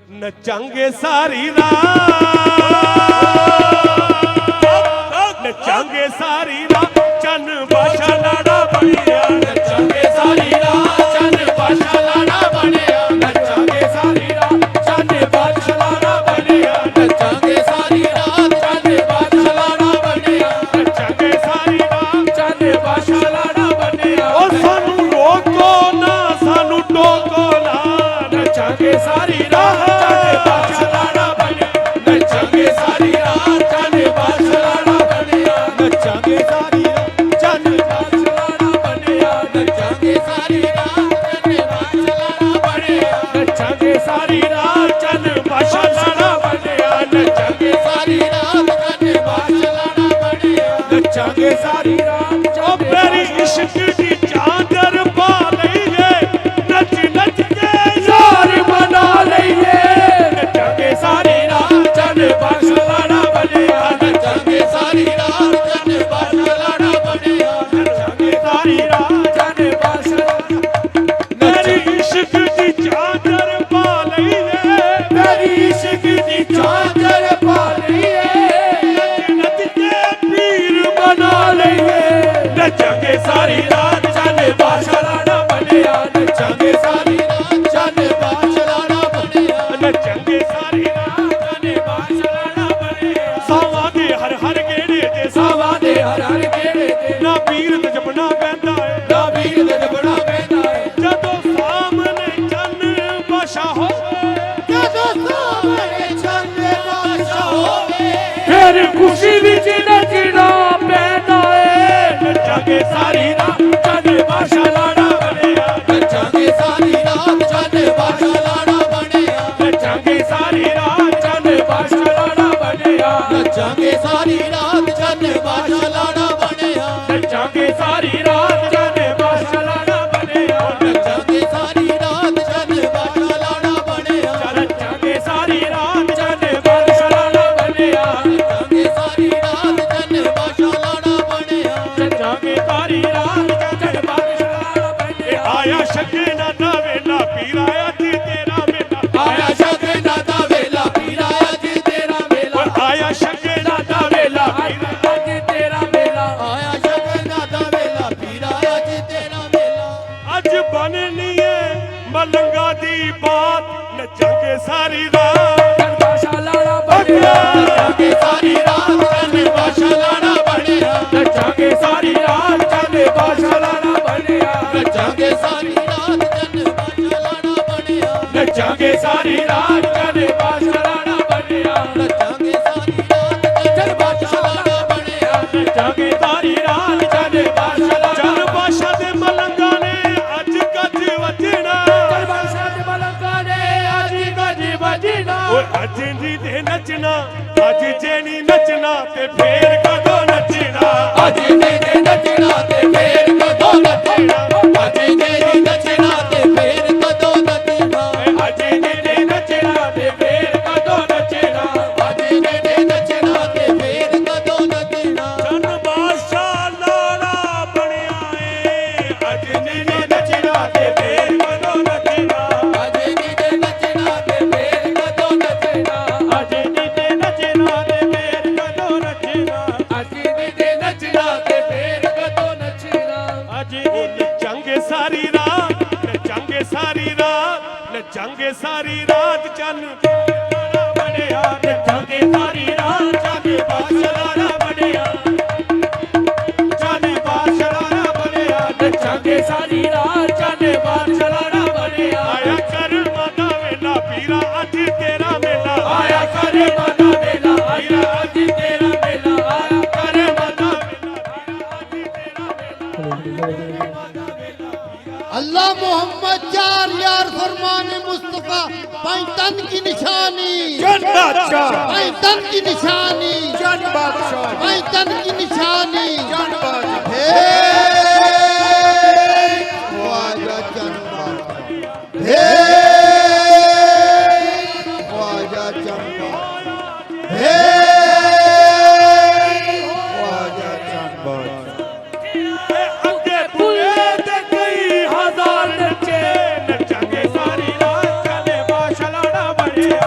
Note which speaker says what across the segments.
Speaker 1: नचांगे सारी रात, नचांगे सारी रात, चन बाशा लाड़ा बनिया। नचांगे सारी रात, चन बाशा लाड़ा बनिया। नचांगे सारी रात, चन बाशा लाड़ा बनिया। नचांगे सारी रात, चन बाशा लाड़ा बनिया। नचांगे सारी रात, चन बाशा लाड़ा बनिया। ओ सानू रोको ना, सानू टोको ना, नचांगे सारी रात, चन बाशा लाड़ा बनिया। नचांगे सारी रात, चन बाशा लाड़ा बनिया। नचांगे सारी रात, चन बाशा लाड़ा बनिया। नचांगे सारी रात, चन बाशा लाड़ा बनिया। नचांगे सारी रात, चन बाशा लाड़ा बनिया। नचांगे सारी रात, चन बाशा लाड़ा बनिया। नचांगे सारी रात, ओ मेरी इश्क दी चादर पा लईए, नच नच के यार मना लईए। नचांगे सारी रात, चन बाशा लाड़ा बनिया। नचांगे सारी रात, चन बाशा लाड़ा बनिया। नचांगे सारी रात, चन बाशा मेरी इश्क दी चादर पा लईए, मेरी इश्क दी चादर पा लईए। नच नच के पीर बना लईए। नचांगे सारी रात, चन बाशा लाड़ा बनिया। नचांगे सारी रात, चन बाशा लाड़ा बनिया। नचांगे सारी रात, चन बाशा लाड़ा बनिया। सावां दे हर हर गेड़े ते, सावां दे हर हर गेड़े ते, ना पीर ते जपना पैंदा है, ना पीर ते जपना पैंदा है। जदों सामने चन बाशा होवे, जदों सामने चन बाशा होवे, फिर खुशी विच नचना पैंदा है। नचांगे सारी रात, चन बाशा लाड़ा बनिया। नचांगे सारी रात, चन बाशा लाड़ा बनिया। नचांगे सारी रात, चन बाशा लाड़ा बनिया। नचांगे सारी रात, चन बाशा लाड़ा बनिया। नचांगे सारी रात, चन बाशा लाड़ा बनिया। नचांगे सारी रात, चन बाशा लाड़ा बनिया। नचांगे सारी रात, चन बाशा लाड़ा बनिया। नचांगे सारी रात, चन बाशा लाड़ा बनिया। नचांगे सारी रात, चन बाशा लाड़ा बनिया। आया शगना दा वेला, पीर आया जी तेरा वेला। आया शगना दा वेला, पीर आया जी तेरा वेला। आया शगना दा वेला, पीर आया जी तेरा वेला। आया शगना दा वेला, पीर आया जी तेरा वेला। अज बननी है मलंगा दी बात, नचांगे सारी रात, चन बाशा लाड़ा बनिया। नचांगे सारी रात, चन बाशा लाड़ा बनिया। नचांगे सारी रात, चन बाशा लाड़ा बनिया। नचांगे सारी रात, चन बाशा लाड़ा बनिया। नचांगे सारी रात, चन बाशा लाड़ा बनिया। नचांगे सारी रात, चन बाशा लाड़ा बनिया। नचांगे सारी रात, चन बाशा लाड़ा। चन बाशा दे मलंगा ने अज गज वजना, चन बाशा दे मलंगा ने अज गज वजना। ओए अज नी दे नचना, अज जेनी नचना ते फेर कदों नचना। अज नी दे नचना ते फेर कदों नचना। अज नी दे नचना ते फेर कदों नचना। अज नी दे नचना ते फेर कदों नचना। अज नी दे नचना ते फेर कदों नचना। चन बाशा लाड़ा बनिया ए, अज नी दे नचना ते फेर कदों नचना। अज नी दे नचना ते फेर कदों नचना। अज नी दे नचना ते फेर कदों नचना। अज नी दे नचना ते फेर कदों नचना। अज नचांगे सारी रात, नचांगे सारी रात, नचांगे सारी रात, चन बनिया। नचांगे सारी रात, चन बाशा लाड़ा बनिया। चन बाशा लाड़ा बनिया। नचांगे सारी रात, चन बाशा लाड़ा बनिया। आया कर माता वेला, पीरा अज तेरा मेला। आया कर माता वेला, पीरा अज तेरा मेला। आया कर माता वेला, पीरा अज तेरा मेला।
Speaker 2: अल्लाह मोहम्मद चार यार फरमान मुस्तफा, पैतन की निशानी,
Speaker 1: चन बादशाह,
Speaker 2: पैतन की निशानी,
Speaker 1: चन बादशाह,
Speaker 2: पैतन की निशानी।
Speaker 1: चन बादशाह।
Speaker 2: हे ख्वाजा चन बादशाह, हे ख्वाजा चन बादशाह, हे ख्वाजा चन बादशाह।
Speaker 1: अगे बुए ते कई हजार नचे, नचांगे सारी रात, चन बाशा लाड़ा बनिया।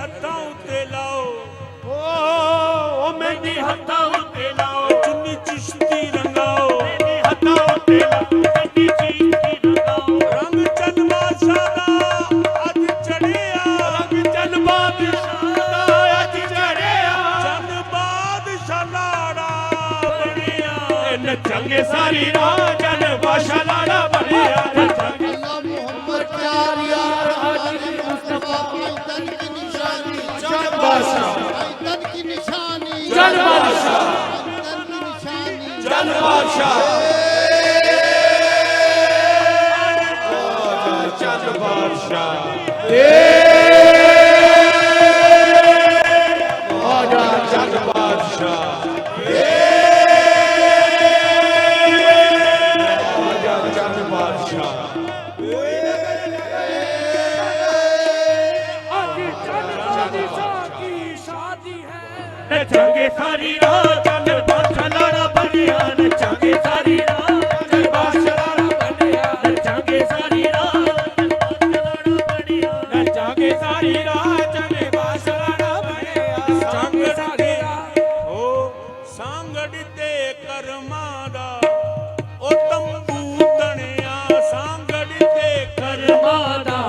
Speaker 1: ਹੱਥਾਂ ਉੱਤੇ ਲਾਓ ਓ ਮਹਿੰਦੀ ਹੱਥਾਂ ਉੱਤੇ ਲਾਓ ਚੁੰਨੀ ਚਿਸ਼ਤੀ ਰੰਗਾਓ ਮਹਿੰਦੀ ਹੱਥਾਂ ਉੱਤੇ ਲਾਓ ਮਹਿੰਦੀ ਚਿਸ਼ਤੀ ਰੰਗਾਓ ਰੰਗ ਚੰਨ ਬਾਦਸ਼ਾਹ ਦਾ ਅੱਜ ਚੜਿਆ ਰੰਗ ਚੰਨ ਬਾਦਸ਼ਾਹ ਦਾ ਅੱਜ ਚੜਿਆ ਚੰਨ ਬਾਦਸ਼ਾਹ ਲਾੜਾ ਬਣਿਆ ਨੱਚਾਂਗੇ ਸਾਰੀ ਰਾਤ ਚੰਨ ਬਾਦਸ਼ਾਹ ਲਾੜਾ ਬਣਿਆ ਨੱਚਾਂਗੇ
Speaker 2: अल्लाह मोहम्मद प्यार यार अली मुस्तफा तन की निशानी
Speaker 1: चंद बादशाह
Speaker 2: तन की निशानी
Speaker 1: चंद बादशाह
Speaker 2: तन की निशानी
Speaker 1: चंद बादशाह चंद बादशाह आजा चंद बादशाह आजा चंद बादशाह नचांगे सारी रात चंद बादशाह लाड़ा बनिया नचांगे सारी रात चंद बादशाह लाड़ा बनिया नचांगे सारी रात नचांगे सारी रात चंद बादशाह लाड़ा बनिया नचांगे सारी रात ओ सांगड़ ते करमां दा ओ तंबू तणिया सांगड़ ते करमां दा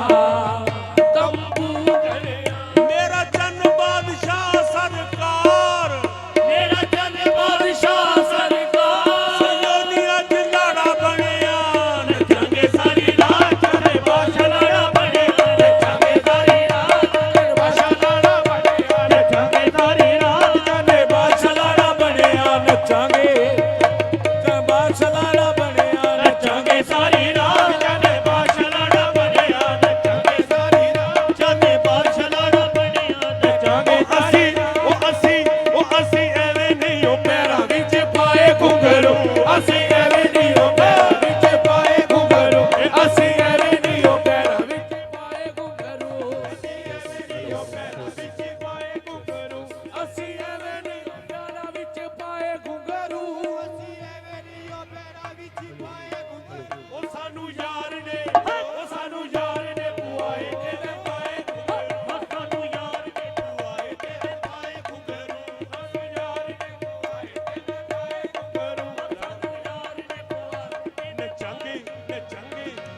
Speaker 1: तंबू तणिया मेरा चंद बादशाह सरकार मेरा चंद बादशाह सरकार सयोनी अज लाड़ा बनिया नचांगे सारी रात चंद बादशाह लाड़ा बनिया नचांगे सारी रात चंद बादशाह लाड़ा बनिया नचांगे सारी रात चंद बादशाह लाड़ा बनिया नचांगे चंद बादशाह लाड़ा बनिया नचांगे सारी रात चंद बादशाह लाड़ा बनिया नचांगे सारी रात चंद बादशाह लाड़ा बनिया नचांगे ਅਸੀਂ ਐਵੇਂ ਨਹੀਂ ਉਹ ਪੈਰਾਂ ਵਿੱਚ ਪਾਏ ਘੁੰਗਰੂ ਅਸੀਂ ਐਵੇਂ ਨਹੀਂ ਉਹ ਪੈਰਾਂ ਵਿੱਚ ਪਾਏ ਘੁੰਗਰੂ ਅਸੀਂ ਐਵੇਂ ਨਹੀਂ ਉਹ ਪੈਰਾਂ ਵਿੱਚ ਪਾਏ ਘੁੰਗਰੂ ਅਸੀਂ ਐਵੇਂ ਨਹੀਂ ਉਹ ਪੈਰਾਂ ਵਿੱਚ ਪਾਏ ਘੁੰਗਰੂ ਅਸੀਂ ਐਵੇਂ ਨਹੀਂ ਉਹ ਪੈਰਾਂ ਵਿੱਚ ਪਾਏ ਘੁੰਗਰੂ ਅਸੀਂ ਐਵੇਂ ਨਹੀਂ ਉਹ ਪੈਰਾਂ ਵਿੱਚ ਪਾਏ ਘੁੰਗਰੂ ਉਹ ਸਾਨੂੰ ਯਾਰ ਨੇ ਪੁਆਏ ਤੇਰੇ ਪਾਏ ਘੁੰਗਰੂ ਉਹ ਸਾਨੂੰ ਯਾਰ ਨੇ ਪੁਆਏ ਤੇਰੇ ਪਾਏ ਘੁੰਗਰੂ ਸਾਨੂੰ ਯਾਰ ਨੇ ਪੁਆਏ ਤੇਰੇ ਪਾਏ ਘੁੰਗਰੂ ਸਾਨੂੰ ਯਾਰ ਨੇ ਪੁਆਏ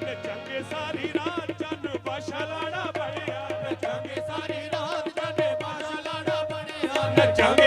Speaker 1: ਨਚਾਂਗੇ ਸਾਰੀ ਰਾਤ ਚੰਨ ਬਾਦਸ਼ਾਹ ਲਾੜਾ ਬਣਿਆ ਨਚਾਂਗੇ ਸਾਰੀ ਰਾਤ ਚੰਨ ਬਾਦਸ਼ਾਹ ਲਾੜਾ ਬਣਿਆ ਨਚਾਂਗੇ